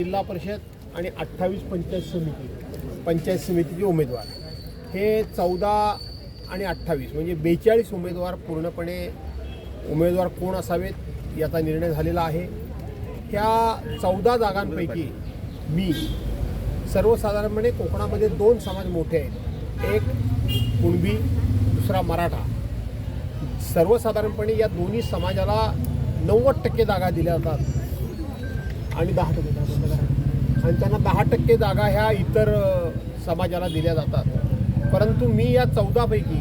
जिल्हा परिषद आणि 28 पंचायत समितीचे उमेदवार हे 14 आणि 28 म्हणजे 42 उमेदवार पूर्णपणे उमेदवार कोण असावेत याचा निर्णय झालेला आहे। ह्या 14 जागांपैकी मी सर्वसाधारणपणे कोकणामध्ये 2 समाज मोठे आहेत, एक कुणबी दुसरा मराठा। सर्वसाधारणपणे या दोन्ही समाजाला 90% जागा दिल्या जातात आणि 10% आणि त्यांना 10% जागा ह्या इतर समाजाला दिल्या जातात। परंतु मी या 14 पैकी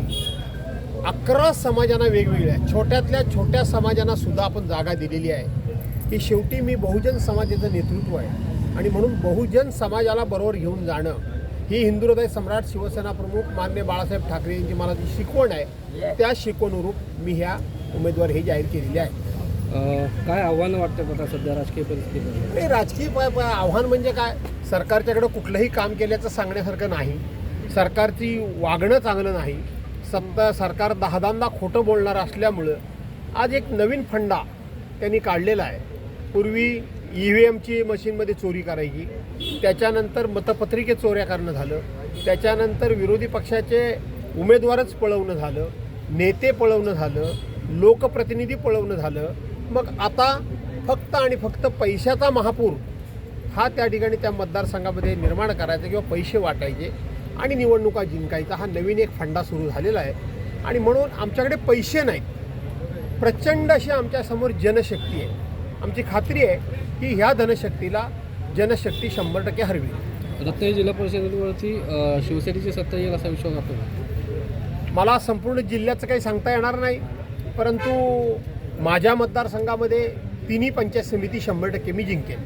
11 समाजांना वेगवेगळ्या छोट्यातल्या छोट्या समाजांना सुद्धा आपण जागा दिलेली आहे की शेवटी मी बहुजन समाजाचं नेतृत्व आहे आणि म्हणून बहुजन समाजाला बरोबर घेऊन जाणं ही हिंदू हृदय सम्राट शिवसेना प्रमुख माननीय बाळासाहेब ठाकरे यांची मला जी शिकवण आहे त्या शिकवणूरूप मी ह्या उमेदवार हे जाहीर केलेले आहे। काय आव्हान वाटतं आता सध्या राजकीय परिस्थितीत? नाही, राजकीय आव्हान म्हणजे काय, सरकारच्याकडे कुठलंही काम केल्याचं सांगण्यासारखं नाही, सरकारची वागणं चांगलं नाही, सरकार 10दा खोटं बोलणार असल्यामुळं आज एक नवीन फंडा त्यांनी काढलेला आहे। पूर्वी EVMची मशीनमध्ये चोरी करायची, त्याच्यानंतर मतपत्रिके चोऱ्या करणं झालं, त्याच्यानंतर विरोधी पक्षाचे उमेदवारच पळवणं झालं, नेते पळवणं झालं, लोकप्रतिनिधी पळवणं झालं। मग आता फक्त आणि फक्त पैशाचा महापूर हा त्या ठिकाणी त्या मतदारसंघामध्ये निर्माण करायचा किंवा पैसे वाटायचे आणि निवडणुका जिंकायचा हा नवीन एक फंडा सुरू झालेला आहे। आणि म्हणून आमच्याकडे पैसे नाहीत, प्रचंड अशी आमच्यासमोर जनशक्ती आहे। आमची खात्री आहे की ह्या जनशक्ती 100% हरवी। रत्नागिरी जिल्हा परिषदेवरती शिवसेनेची सत्ता येईल असा विश्वास वाटतो? मला संपूर्ण जिल्ह्याचं काही सांगता येणार नाही, परंतु माझ्या मतदारसंघामध्ये 3 पंचायत समिती 100% मी जिंकेन।